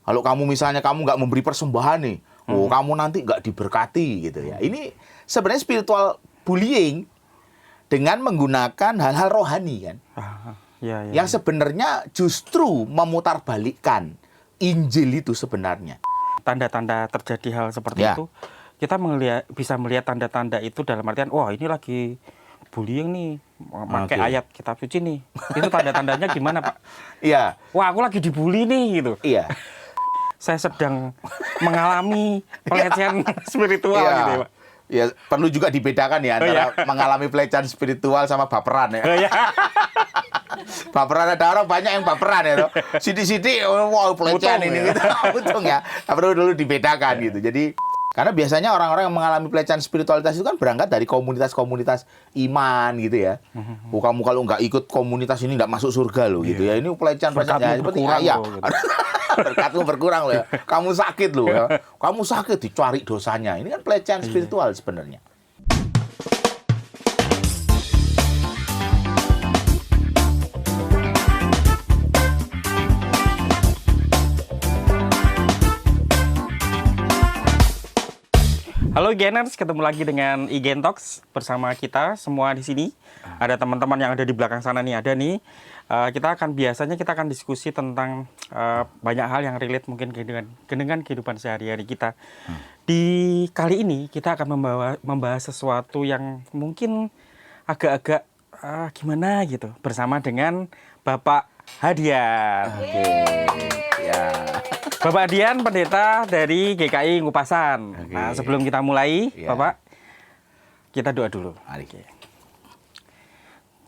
Kalau kamu misalnya kamu nggak memberi persembahan nih, kamu nanti nggak diberkati gitu ya. Ini sebenarnya spiritual bullying dengan menggunakan hal-hal rohani kan. Yang sebenarnya justru memutarbalikkan Injil itu sebenarnya. Tanda-tanda terjadi hal seperti itu, kita bisa melihat tanda-tanda itu dalam artian, wah ini lagi bullying nih, pakai ayat kitab suci nih. Itu tanda-tandanya gimana, Pak? Iya. Wah, aku lagi dibully nih gitu. Iya. Saya sedang mengalami pelecehan spiritual gitu ya, Pak. Ya, perlu juga dibedakan ya antara mengalami pelecehan spiritual sama baperan ya. Baperan, ada orang banyak yang baperan ya toh. Sidi-sidi wow pelecehan ini gitu. Untung ya. Perlu dulu dibedakan gitu. Jadi karena biasanya orang-orang yang mengalami pelecehan spiritualitas itu kan berangkat dari komunitas-komunitas iman gitu ya. Kamu kalau nggak ikut komunitas ini nggak masuk surga loh gitu ya. Ini pelecehan ya, seperti berkatmu berkurang loh ya. Kamu sakit loh ya. Kamu sakit dicari dosanya. Ini kan pelecehan spiritual sebenarnya. Halo Geners, ketemu lagi dengan Igen Talks bersama kita semua di sini. Ada teman-teman yang ada di belakang sana nih, ada nih. Kita akan diskusi tentang banyak hal yang relate mungkin dengan kehidupan sehari-hari kita. Di kali ini kita akan membahas sesuatu yang mungkin agak-agak gimana gitu, bersama dengan Bapak Hadian. Bapak Hadian, pendeta dari GKI Ngupasan. Nah, sebelum kita mulai, Bapak, kita doa dulu.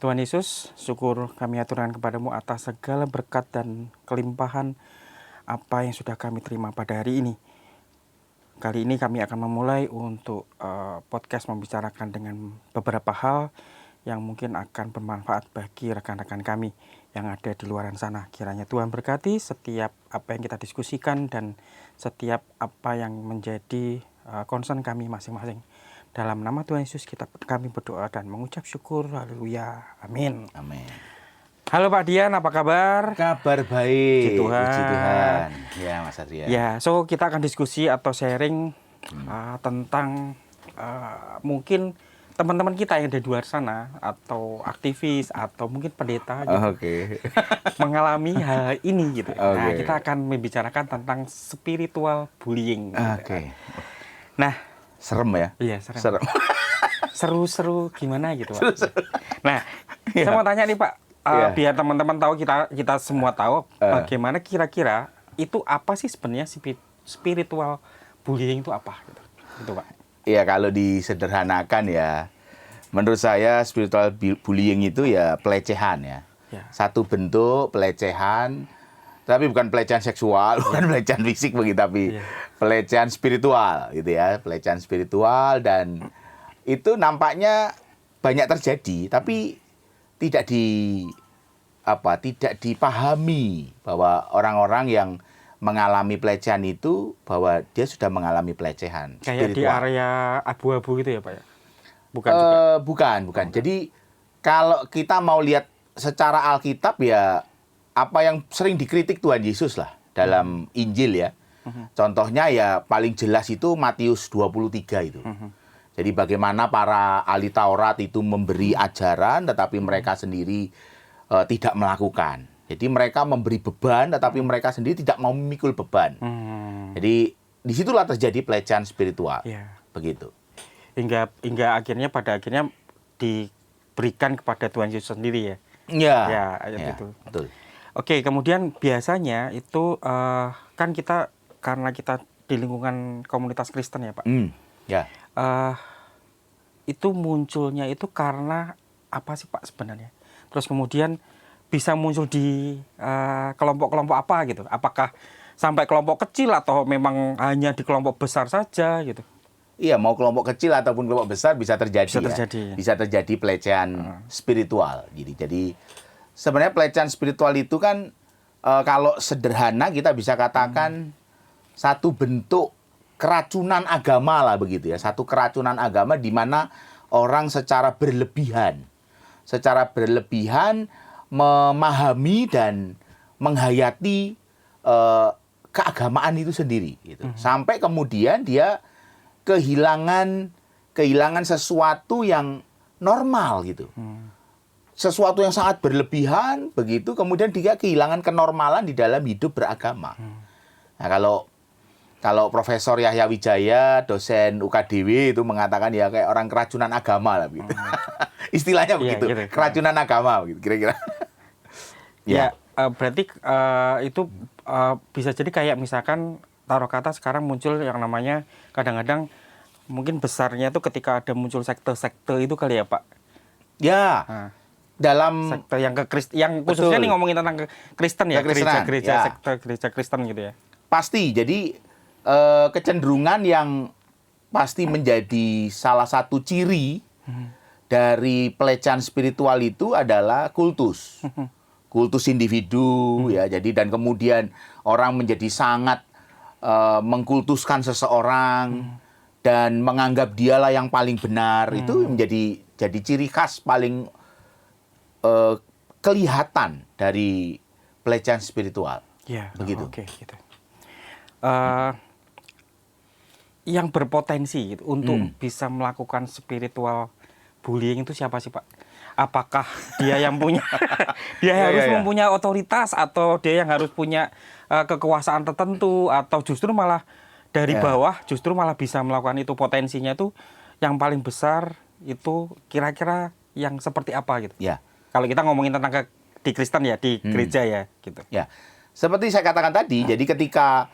Tuhan Yesus, syukur kami aturkan kepadamu atas segala berkat dan kelimpahan apa yang sudah kami terima pada hari ini. Kali ini kami akan memulai untuk podcast membicarakan dengan beberapa hal yang mungkin akan bermanfaat bagi rekan-rekan kami yang ada di luar sana. Kiranya Tuhan berkati setiap apa yang kita diskusikan dan setiap apa yang menjadi concern kami masing-masing. Dalam nama Tuhan Yesus kami berdoa dan mengucap syukur. Haleluya. Amin. Amin. Halo Pak Dian, apa kabar? Kabar baik. Puji Tuhan. Puji Tuhan. Ya, Mas Adrian. Ya, so kita akan diskusi atau sharing tentang mungkin teman-teman kita yang ada di luar sana atau aktivis atau mungkin pendeta gitu, mengalami hal ini gitu. Nah, kita akan membicarakan tentang spiritual bullying. Nah, serem ya? Iya, serem. Seru-seru gimana gitu, Pak. Nah, saya mau tanya nih Pak, biar teman-teman tahu, kita semua tahu bagaimana kira-kira itu apa sih sebenarnya spiritual bullying itu apa gitu. Gitu, Pak. Iya, kalau disederhanakan ya, menurut saya spiritual bullying itu ya pelecehan ya. Satu bentuk pelecehan, tapi bukan pelecehan seksual, bukan pelecehan fisik begitu, tapi pelecehan spiritual gitu ya, pelecehan spiritual, dan itu nampaknya banyak terjadi, tapi tidak dipahami bahwa orang-orang yang mengalami pelecehan itu bahwa dia sudah mengalami pelecehan kayak spiritual. Di area abu-abu gitu ya Pak ya? Bukan. Jadi kalau kita mau lihat secara Alkitab ya, apa yang sering dikritik Tuhan Yesus lah dalam Injil ya. Contohnya ya paling jelas itu Matius 23 itu. Jadi bagaimana para ahli Taurat itu memberi ajaran tetapi mereka sendiri tidak melakukan. Jadi mereka memberi beban, tetapi mereka sendiri tidak mau memikul beban. Jadi disitulah terjadi pelecehan spiritual. Begitu. Hingga pada akhirnya diberikan kepada Tuhan Yesus sendiri ya. Itu. Betul. Oke, kemudian biasanya itu kan karena kita di lingkungan komunitas Kristen ya Pak. Itu munculnya itu karena apa sih Pak sebenarnya? Terus kemudian bisa muncul di kelompok-kelompok apa gitu? Apakah sampai kelompok kecil atau memang hanya di kelompok besar saja gitu? Iya, mau kelompok kecil ataupun kelompok besar bisa terjadi. Bisa terjadi pelecehan spiritual. Jadi sebenarnya pelecehan spiritual itu kan kalau sederhana kita bisa katakan satu bentuk keracunan agama lah begitu ya. Satu keracunan agama di mana orang secara berlebihan memahami dan menghayati keagamaan itu sendiri gitu. Sampai kemudian dia kehilangan sesuatu yang normal gitu. Sesuatu yang sangat berlebihan begitu, kemudian dia kehilangan kenormalan di dalam hidup beragama. Nah, kalau Profesor Yahya Wijaya, dosen UKDW itu mengatakan ya kayak orang keracunan agama lah begitu. Istilahnya begitu, gitu. keracunan agama begitu kira-kira. Ya, berarti itu bisa jadi kayak misalkan taruh kata sekarang muncul yang namanya kadang-kadang mungkin besarnya itu ketika ada muncul sekte-sekte itu kali ya Pak? Ya, Nah, dalam sekte yang yang khususnya betul. nih ngomongin tentang Kristen ya, Kekristenan, gereja-gereja ya. sekte gereja Kristen gitu ya. pasti, jadi kecenderungan yang pasti menjadi salah satu ciri dari pelecehan spiritual itu adalah kultus. Kultus individu ya. Jadi dan kemudian orang menjadi sangat mengkultuskan seseorang dan menganggap dialah yang paling benar. Itu jadi ciri khas paling kelihatan dari pelecehan spiritual. Ya, Begitu. Oke, gitu. Yang berpotensi gitu, untuk bisa melakukan spiritual bullying itu siapa sih Pak? Apakah dia yang punya dia harus mempunyai otoritas, atau dia yang harus punya kekuasaan tertentu, atau justru malah dari bawah justru malah bisa melakukan itu? Potensinya itu yang paling besar itu kira-kira yang seperti apa gitu? Ya. Kalau kita ngomongin tentang di Kristen ya, di gereja ya gitu. Ya, seperti saya katakan tadi, jadi ketika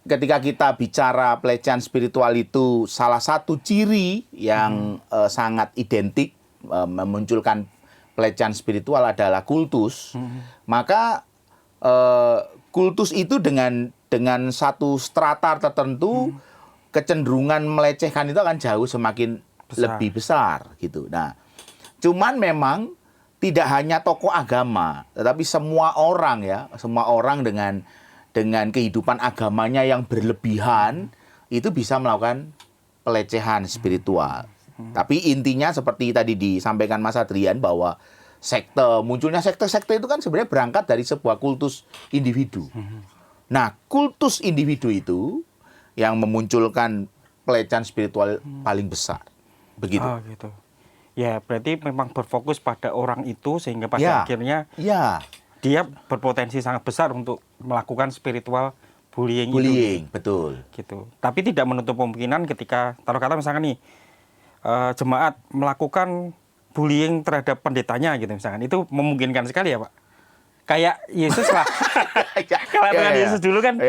kita bicara pelecehan spiritual itu salah satu ciri yang sangat identik memunculkan pelecehan spiritual adalah kultus, maka kultus itu dengan satu strata tertentu kecenderungan melecehkan itu akan jauh semakin lebih besar gitu. Nah, cuman memang tidak hanya tokoh agama, tetapi semua orang ya, semua orang dengan kehidupan agamanya yang berlebihan itu bisa melakukan pelecehan spiritual. Tapi intinya seperti tadi disampaikan Mas Adrian bahwa munculnya sekte-sekte itu kan sebenarnya berangkat dari sebuah kultus individu. Nah, kultus individu itu yang memunculkan pelecehan spiritual paling besar. Begitu. Oh, gitu. Ya, berarti memang berfokus pada orang itu sehingga pada akhirnya dia berpotensi sangat besar untuk melakukan spiritual bullying itu. Betul. Gitu. Tapi tidak menutup kemungkinan ketika taruh kata misalkan nih jemaat melakukan bullying terhadap pendetanya gitu misalkan, itu memungkinkan sekali ya Pak. Kayak Yesus lah. Kalau Yesus dulu kan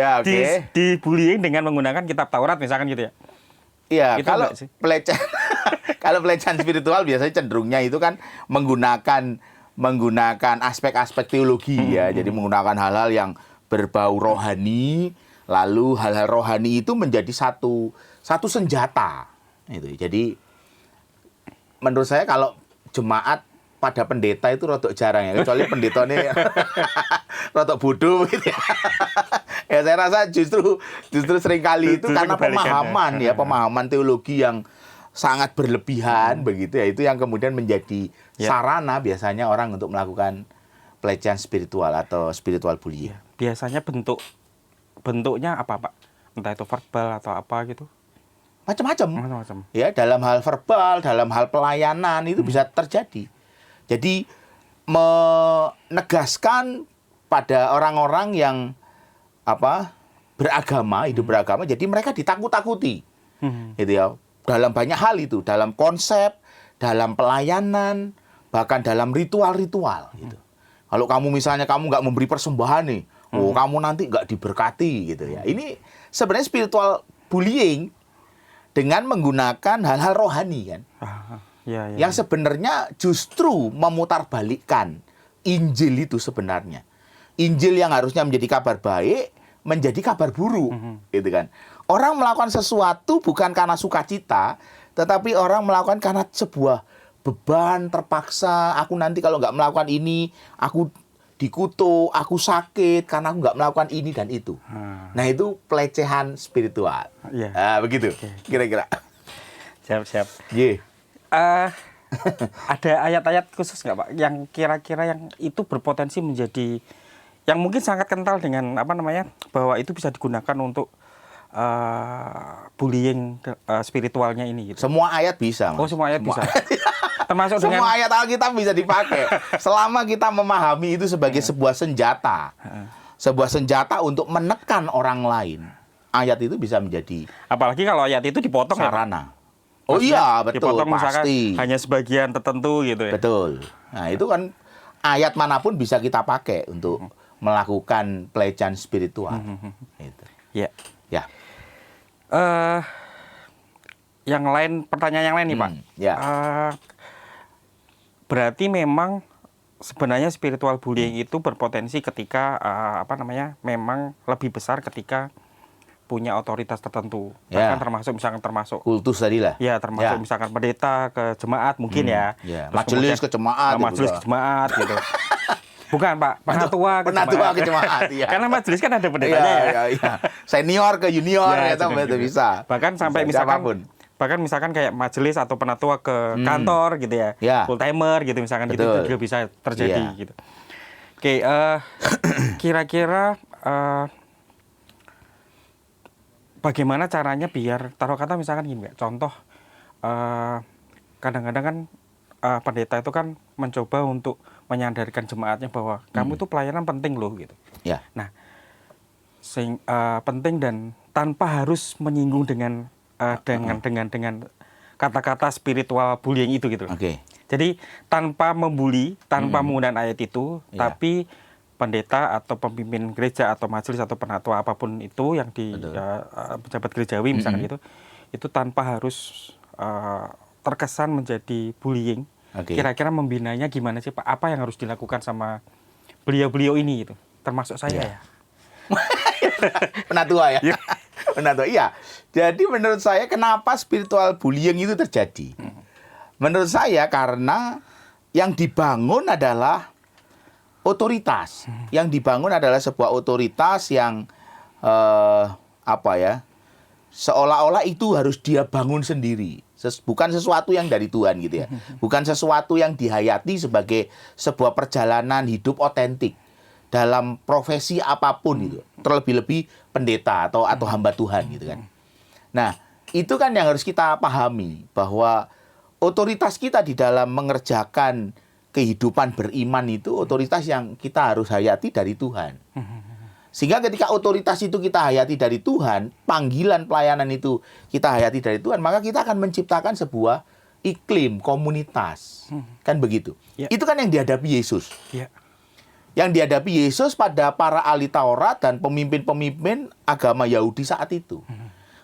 di bullying dengan menggunakan kitab Taurat misalkan gitu ya. Iya, kalau pelecehan spiritual biasanya cenderungnya itu kan menggunakan aspek-aspek teologi ya. Jadi menggunakan hal-hal yang berbau rohani, lalu hal-hal rohani itu menjadi satu senjata. Itu. Jadi menurut saya kalau jemaat pada pendeta itu rodok jarang ya, kecuali pendetanya rodok bodoh gitu ya. Ya saya rasa justru seringkali itu karena pemahaman teologi yang sangat berlebihan begitu ya, itu yang kemudian menjadi sarana biasanya orang untuk melakukan pelecehan spiritual atau spiritual bullying. Biasanya bentuknya apa Pak? Entah itu verbal atau apa gitu? Macam-macam. Ya, dalam hal verbal, dalam hal pelayanan itu bisa terjadi. Jadi menegaskan pada orang-orang yang beragama, hidup beragama, jadi mereka ditakut-takuti. Gitu ya. Dalam banyak hal itu, dalam konsep, dalam pelayanan, bahkan dalam ritual-ritual gitu. Kalau kamu misalnya nggak memberi persembahan nih, kamu nanti nggak diberkati gitu ya. Ini sebenarnya spiritual bullying dengan menggunakan hal-hal rohani kan. Yang sebenarnya justru memutarbalikkan Injil itu sebenarnya. Injil yang harusnya menjadi kabar baik menjadi kabar buruk, gitu kan. Orang melakukan sesuatu bukan karena sukacita, tetapi orang melakukan karena sebuah beban terpaksa. Aku nanti kalau nggak melakukan ini, aku dikutuk, aku sakit karena aku nggak melakukan ini dan itu. Nah, itu pelecehan spiritual. Nah, begitu, kira-kira. Siap. Yeah. Ada ayat-ayat khusus nggak Pak yang kira-kira yang itu berpotensi menjadi yang mungkin sangat kental dengan bahwa itu bisa digunakan untuk bullying spiritualnya ini gitu. Semua ayat bisa, Mas. Oh, semua ayat bisa. ayat Termasuk dengan semua ayat Alkitab bisa dipakai selama kita memahami itu sebagai sebuah senjata. Sebuah senjata untuk menekan orang lain. Ayat itu bisa menjadi apalagi kalau ayat itu dipotong ya, Pak? sarana. Oh Maksudnya iya, betul, dipotong misalkan pasti. hanya sebagian tertentu gitu ya. Betul. Nah, itu kan ayat manapun bisa kita pakai untuk melakukan pelecehan spiritual. Gitu. Ya. Ya. Yang lain, pertanyaan yang lain nih, Pak. Ya. Berarti memang sebenarnya spiritual bullying itu berpotensi ketika memang lebih besar ketika punya otoritas tertentu. Ya. Bahkan termasuk Kultus tadi lah. ya, termasuk misalkan pendeta ke jemaat mungkin ya. Ya. Terus Majelis kemudian, ke jemaat. majelis ke jemaat gitu. Bukan, Pak, penatua ke jemaat. Iya. Karena majelis kan ada pendetanya Iya. Senior ke junior Ya, itu bisa. Bahkan sampai Bisa, misalkan kayak majelis atau penatua ke kantor gitu ya. Full timer gitu misalkan. Betul. Gitu juga bisa terjadi gitu. Oke, kira-kira bagaimana caranya biar, taruh kata misalkan gini, contoh kadang-kadang kan pendeta itu kan mencoba untuk menyadarkan jemaatnya bahwa kamu itu pelayanan penting loh gitu. Ya. Nah, penting dan tanpa harus menyinggung dengan kata-kata spiritual bullying itu gitu. Oke. Jadi tanpa membuli, tanpa menggunakan ayat itu, tapi pendeta atau pemimpin gereja atau majelis atau penatua apapun itu yang di pejabat gerejawi misalkan gitu, itu tanpa harus terkesan menjadi bullying. Kira-kira membinanya gimana sih, Pak? Apa yang harus dilakukan sama beliau-beliau ini gitu? Termasuk saya ya. Penatua ya. Penatua. Iya. Jadi menurut saya kenapa spiritual bullying itu terjadi? Menurut saya karena yang dibangun adalah otoritas. Yang dibangun adalah sebuah otoritas yang seolah-olah itu harus dia bangun sendiri. Bukan sesuatu yang dari Tuhan gitu ya. Bukan sesuatu yang dihayati sebagai sebuah perjalanan hidup otentik dalam profesi apapun itu. Terlebih-lebih pendeta atau hamba Tuhan gitu kan. Nah, itu kan yang harus kita pahami bahwa otoritas kita di dalam mengerjakan kehidupan beriman itu otoritas yang kita harus hayati dari Tuhan. Sehingga ketika otoritas itu kita hayati dari Tuhan, panggilan pelayanan itu kita hayati dari Tuhan, maka kita akan menciptakan sebuah iklim, komunitas. Kan begitu. Ya. Itu kan yang dihadapi Yesus. Ya. Yang dihadapi Yesus pada para ahli Taurat dan pemimpin-pemimpin agama Yahudi saat itu.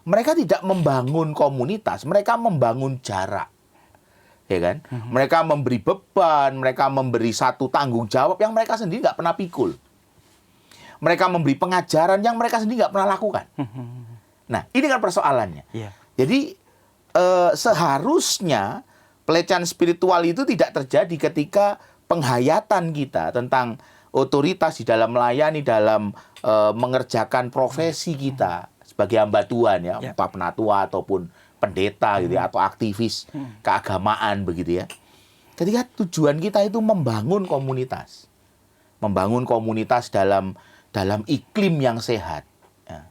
Mereka tidak membangun komunitas, mereka membangun jarak. Ya kan? Mereka memberi beban, mereka memberi satu tanggung jawab yang mereka sendiri nggak pernah pikul. Mereka memberi pengajaran yang mereka sendiri nggak pernah lakukan. Nah, ini kan persoalannya. Yeah. Jadi, seharusnya pelecehan spiritual itu tidak terjadi ketika penghayatan kita tentang otoritas di dalam melayani, dalam mengerjakan profesi kita sebagai hamba Tuhan, ya, entah penatua ataupun pendeta gitu ya, atau aktivis keagamaan begitu ya. Ketika tujuan kita itu membangun komunitas. Membangun komunitas dalam iklim yang sehat, ya,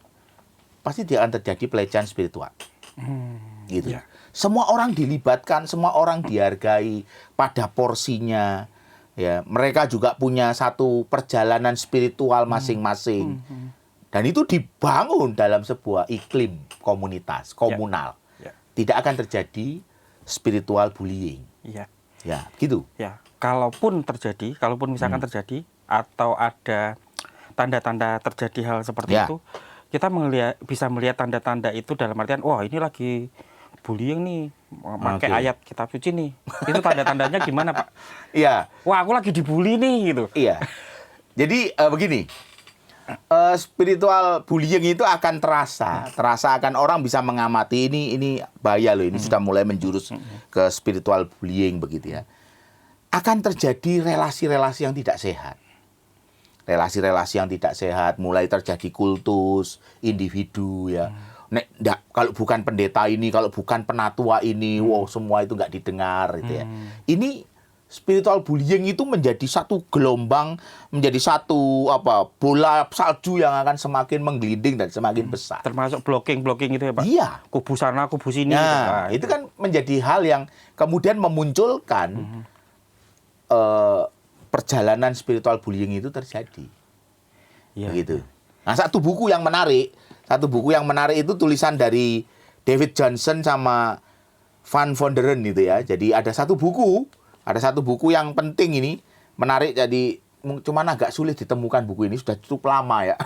pasti tidak akan terjadi pelecehan spiritual. Gitu. Ya. Semua orang dilibatkan, semua orang dihargai pada porsinya. Ya, mereka juga punya satu perjalanan spiritual masing-masing. Dan itu dibangun dalam sebuah iklim komunitas, komunal. Ya. Tidak akan terjadi spiritual bullying. Ya. Ya, gitu. Ya, kalaupun misalkan terjadi atau ada tanda-tanda terjadi hal seperti itu, kita bisa melihat tanda-tanda itu dalam artian, wah ini lagi bullying nih, pakai ayat kitab suci nih. Itu tanda-tandanya gimana, Pak? Iya. Wah, aku lagi dibully nih gitu. Iya. Jadi begini, spiritual bullying itu akan terasa akan orang bisa mengamati ini bahaya loh, ini sudah mulai menjurus ke spiritual bullying begitu ya. Akan terjadi relasi-relasi yang tidak sehat. Relasi-relasi yang tidak sehat, mulai terjadi kultus individu ya. Kalau bukan pendeta ini, kalau bukan penatua ini, wow, semua itu nggak didengar gitu ya. Ini spiritual bullying itu menjadi satu gelombang, menjadi satu bola salju yang akan semakin menggelinding dan semakin besar. Termasuk blocking gitu ya Pak? Iya. Kubu sana, kubu sini. Nah, itu kan menjadi hal yang kemudian memunculkan perjalanan spiritual bullying itu terjadi. Iya. Begitu. Nah, satu buku yang menarik itu tulisan dari David Johnson sama Van Vonderen itu ya. Jadi ada satu buku yang penting ini, menarik, jadi cuman agak sulit ditemukan buku ini, sudah cukup lama ya.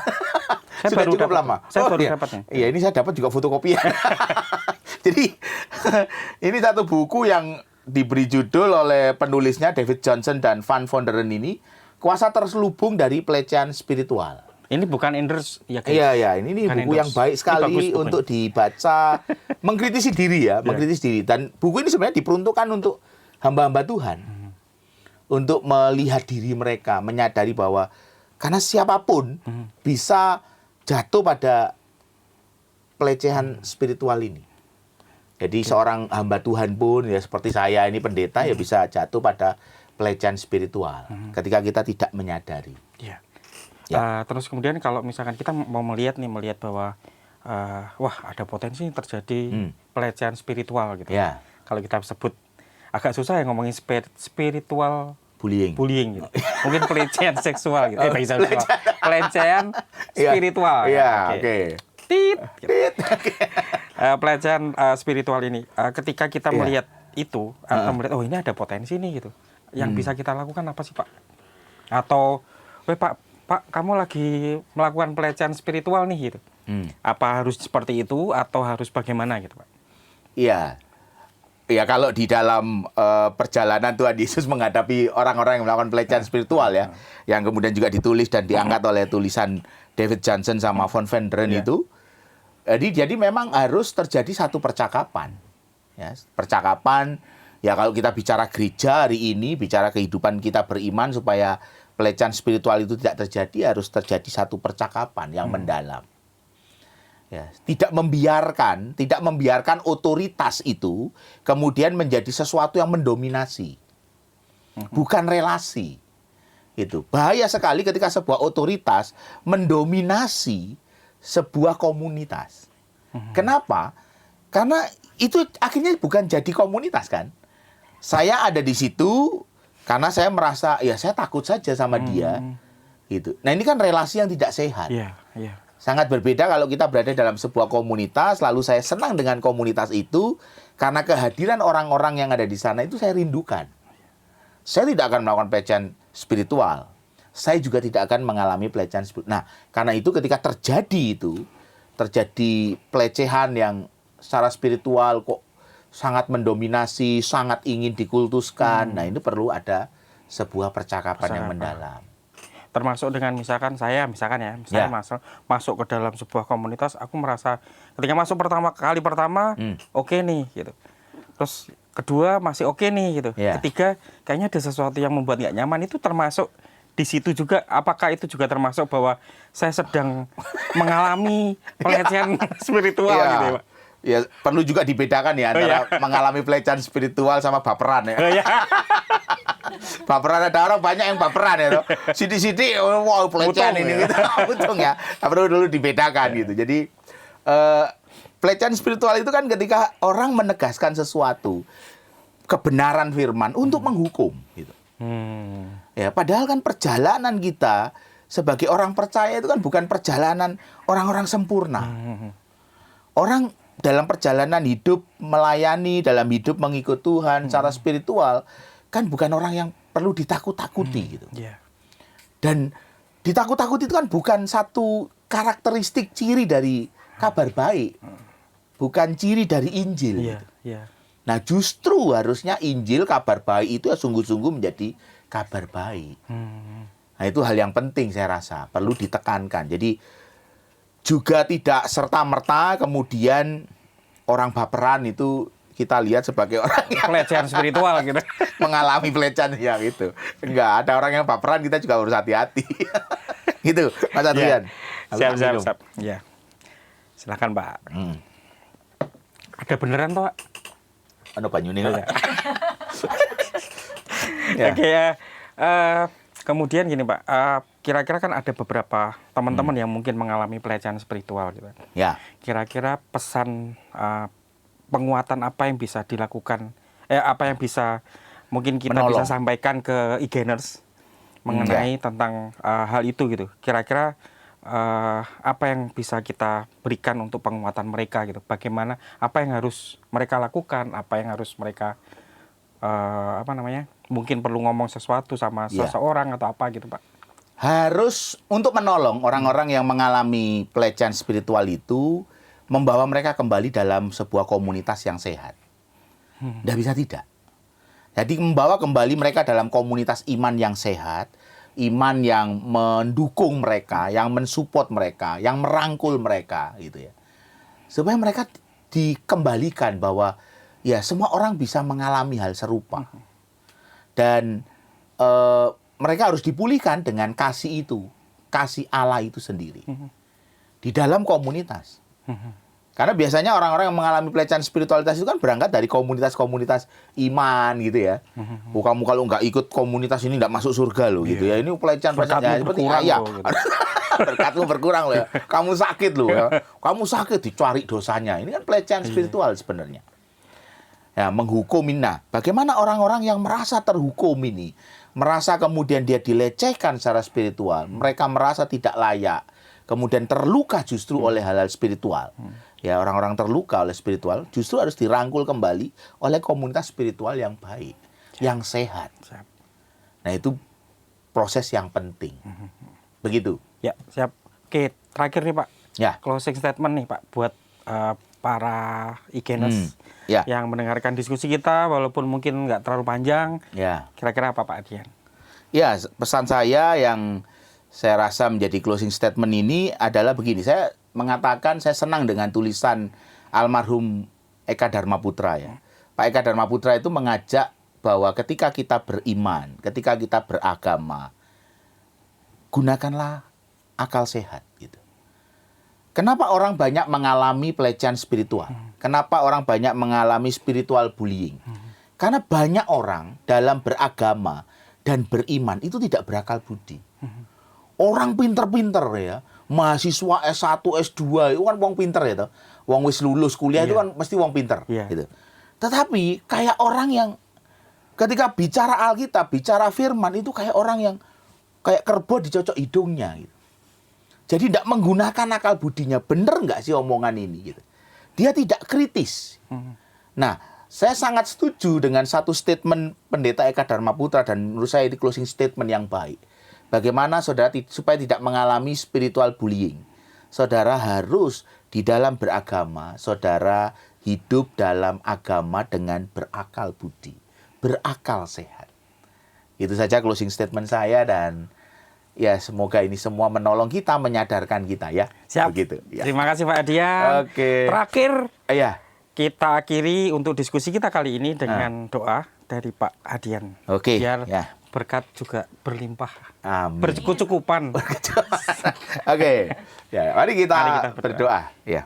Saya baru cukup dapat. lama. Saya baru iya. dapatnya. Iya, ini saya dapat juga fotokopian. Jadi ini satu buku yang diberi judul oleh penulisnya David Johnson dan Van Vonderen ini, Kuasa Terselubung dari Pelecehan Spiritual. Ini bukan endorse ya guys. Iya, ini buku yang baik sekali untuk dibaca, mengkritisi diri ya, mengkritisi diri. Dan buku ini sebenarnya diperuntukkan untuk hamba-hamba Tuhan. Untuk melihat diri mereka, menyadari bahwa karena siapapun bisa jatuh pada pelecehan spiritual ini. Jadi seorang hamba Tuhan pun ya seperti saya ini pendeta ya bisa jatuh pada pelecehan spiritual ketika kita tidak menyadari. Iya. Ya. Terus kemudian kalau misalkan kita mau melihat bahwa wah ada potensi terjadi pelecehan spiritual gitu. Ya. Kalau kita sebut agak susah ya ngomongin spiritual bullying gitu. Mungkin pelecehan seksual gitu. Pelecehan spiritual. Iya, oke. Tit. Pelecehan spiritual ini ketika kita melihat itu atau melihat oh ini ada potensi nih gitu. Yang bisa kita lakukan apa sih Pak? Atau Pak, kamu lagi melakukan pelecehan spiritual nih gitu. Apa harus seperti itu atau harus bagaimana gitu Pak? Iya. Ya kalau di dalam perjalanan Tuhan Yesus menghadapi orang-orang yang melakukan pelecehan spiritual ya, yang kemudian juga ditulis dan diangkat oleh tulisan David Johnson sama Van Vonderen itu, jadi memang harus terjadi satu percakapan. Ya, percakapan, ya kalau kita bicara gereja hari ini, bicara kehidupan kita beriman supaya pelecehan spiritual itu tidak terjadi, harus terjadi satu percakapan yang mendalam. Ya, tidak membiarkan otoritas itu kemudian menjadi sesuatu yang mendominasi. Bukan relasi. Itu bahaya sekali ketika sebuah otoritas mendominasi sebuah komunitas. Kenapa? Karena itu akhirnya bukan jadi komunitas kan. Saya ada di situ karena saya merasa ya saya takut saja sama dia. Gitu. Nah, ini kan relasi yang tidak sehat. Iya. Sangat berbeda kalau kita berada dalam sebuah komunitas, lalu saya senang dengan komunitas itu, karena kehadiran orang-orang yang ada di sana itu saya rindukan. Saya tidak akan melakukan pelecehan spiritual. Saya juga tidak akan mengalami pelecehan spiritual. Nah, karena itu ketika terjadi pelecehan yang secara spiritual kok sangat mendominasi, sangat ingin dikultuskan. Nah, ini perlu ada sebuah percakapan yang mendalam. Termasuk dengan misalkan saya masuk ke dalam sebuah komunitas, aku merasa ketika masuk pertama kali oke nih gitu. Terus kedua masih oke nih gitu. Ketiga kayaknya ada sesuatu yang membuat nggak nyaman, itu termasuk di situ juga. Apakah itu juga termasuk bahwa saya sedang mengalami pelecehan spiritual gitu ya Pak? Ya, perlu juga dibedakan ya antara mengalami pelecehan spiritual sama baperan ya. Baperan, ada orang banyak yang baperan ya. Sidi-sidi, wow pelecehan ini gitu. Untung ya. Perlu dulu dibedakan gitu. Jadi pelecehan spiritual itu kan ketika orang menegaskan sesuatu, kebenaran firman untuk menghukum gitu. Ya, padahal kan perjalanan kita sebagai orang percaya itu kan bukan perjalanan orang-orang sempurna. Orang dalam perjalanan hidup melayani, dalam hidup mengikut Tuhan secara spiritual, kan bukan orang yang perlu ditakut-takuti gitu. Dan ditakut-takuti itu kan bukan satu karakteristik ciri dari kabar baik. Bukan ciri dari Injil. Gitu. Nah, justru harusnya Injil, kabar baik itu sungguh-sungguh menjadi kabar baik. Nah, itu hal yang penting saya rasa, perlu ditekankan. Jadi juga tidak serta-merta kemudian orang baperan itu kita lihat sebagai orang yang pelecehan spiritual gitu. Mengalami pelecehan ya gitu. Enggak, ada orang yang baperan, kita juga harus hati-hati. Gitu, Mas Adrian. Siap. Ya. Silakan, Pak. Ada beneran toh, Pak? Ano banyune kok. Ya. Oke ya. Kemudian gini Pak, kira-kira kan ada beberapa teman-teman yang mungkin mengalami pelecehan spiritual gitu. Ya. Kira-kira pesan penguatan apa yang bisa dilakukan, apa yang bisa mungkin kita Menolong. bisa sampaikan ke e-gainers mengenai tentang hal itu gitu. Kira-kira apa yang bisa kita berikan untuk penguatan mereka gitu. Bagaimana, apa yang harus mereka lakukan, apa yang harus mereka mungkin perlu ngomong sesuatu sama Ya. seseorang atau apa gitu Pak. Harus untuk menolong orang-orang yang mengalami pelecehan spiritual itu, membawa mereka kembali dalam sebuah komunitas yang sehat. Tidak bisa tidak. Jadi membawa kembali mereka dalam komunitas iman yang sehat, iman yang mendukung mereka, yang mensupport mereka, yang merangkul mereka, gitu ya. Supaya mereka dikembalikan bahwa ya semua orang bisa mengalami hal serupa. Dan mereka harus dipulihkan dengan kasih itu, kasih Allah itu sendiri di dalam komunitas. Karena biasanya orang-orang yang mengalami pelecehan spiritualitas itu kan berangkat dari komunitas-komunitas iman gitu ya. Kamu kalau nggak ikut komunitas ini nggak masuk surga loh gitu ya. Ini pelecehan ya, seperti ya. gitu. Berkatmu berkurang loh ya. Kamu sakit loh ya. Kamu sakit dicari dosanya. Ini kan pelecehan spiritual sebenarnya. Ya, menghukum. Nah, bagaimana orang-orang yang merasa terhukum ini, merasa kemudian dia dilecehkan secara spiritual, mereka merasa tidak layak, kemudian terluka justru oleh hal-hal spiritual. Ya, orang-orang terluka oleh spiritual justru harus dirangkul kembali oleh komunitas spiritual yang baik, yang sehat. Nah, itu proses yang penting. Begitu. Ya, siap. Oke, terakhir nih Pak. Ya. Closing statement nih Pak buat para e-gainers Ya. yang mendengarkan diskusi kita, walaupun mungkin nggak terlalu panjang. Ya. Kira-kira apa Pak Adian? Ya, pesan saya yang saya rasa menjadi closing statement ini adalah begini. Saya mengatakan saya senang dengan tulisan almarhum Eka Dharma Putra ya. Pak Eka Dharma Putra itu mengajak bahwa ketika kita beriman, ketika kita beragama, gunakanlah akal sehat gitu. Kenapa orang banyak mengalami pelecehan spiritual? Kenapa orang banyak mengalami spiritual bullying? Karena banyak orang dalam beragama dan beriman itu tidak berakal budi. Orang pinter-pinter ya, mahasiswa S1, S2 itu kan wong pinter ya toh. Wong wis lulus kuliah itu kan mesti wong pinter gitu. Tetapi kayak orang yang ketika bicara Alkitab, bicara firman itu kayak orang yang kayak kerbau dicocok hidungnya gitu. Jadi tidak menggunakan akal budinya. Bener nggak sih omongan ini? Gitu. Dia tidak kritis. Nah, saya sangat setuju dengan satu statement Pendeta Eka Dharma Putra dan menurut saya ini closing statement yang baik. Bagaimana saudara supaya tidak mengalami spiritual bullying. Saudara harus di dalam beragama, saudara hidup dalam agama dengan berakal budi, berakal sehat. Itu saja closing statement saya dan ya semoga ini semua menolong kita, menyadarkan kita ya. Siap. Begitu. Ya. Terima kasih Pak Adian. Oke. Terakhir, Ya. kita akhiri untuk diskusi kita kali ini dengan doa dari Pak Adian. Oke. Biar Ya. berkat juga berlimpah. Amin. Berkecukupan. Oke. Ya, mari kita berdoa. Ya.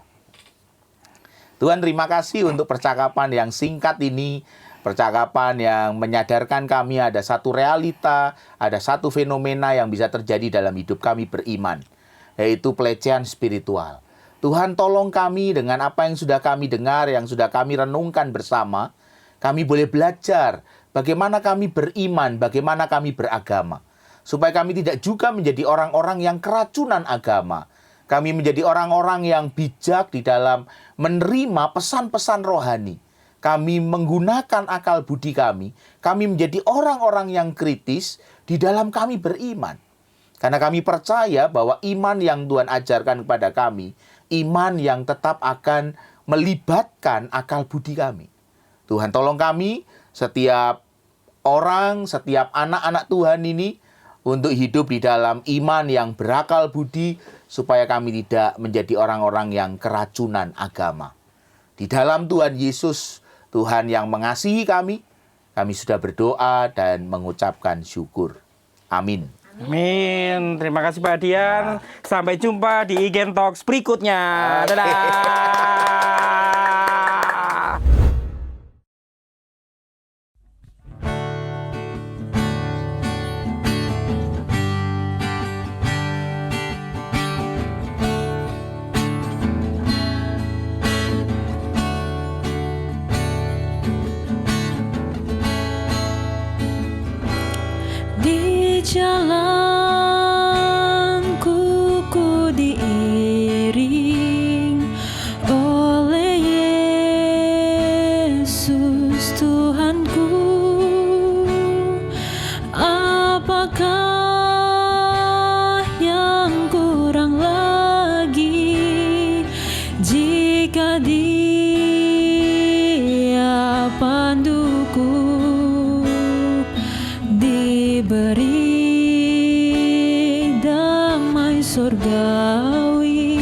Tuhan, terima kasih untuk percakapan yang singkat ini. Percakapan yang menyadarkan kami ada satu realita, ada satu fenomena yang bisa terjadi dalam hidup kami beriman, yaitu pelecehan spiritual. Tuhan, tolong kami dengan apa yang sudah kami dengar, yang sudah kami renungkan bersama. Kami boleh belajar bagaimana kami beriman, bagaimana kami beragama. Supaya kami tidak juga menjadi orang-orang yang keracunan agama. Kami menjadi orang-orang yang bijak di dalam menerima pesan-pesan rohani. Kami menggunakan akal budi kami menjadi orang-orang yang kritis di dalam kami beriman. Karena kami percaya bahwa iman yang Tuhan ajarkan kepada kami, iman yang tetap akan melibatkan akal budi kami. Tuhan tolong kami, setiap orang, setiap anak-anak Tuhan ini, untuk hidup di dalam iman yang berakal budi, supaya kami tidak menjadi orang-orang yang keracunan agama. Di dalam Tuhan Yesus, Tuhan yang mengasihi kami sudah berdoa dan mengucapkan syukur. Amin. Amin. Terima kasih Pak Adian. Sampai jumpa di Igen Talks berikutnya. Dadah. Jika Dia panduku, diberi damai surgawi,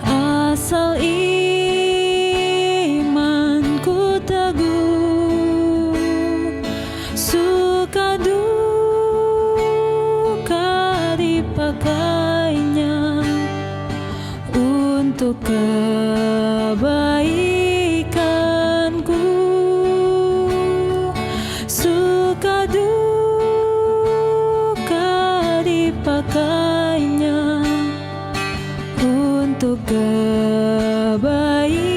asal imanku teguh, suka duka dipakainya untuk kebaikanku, suka duka dipakainya untuk kebaikanku.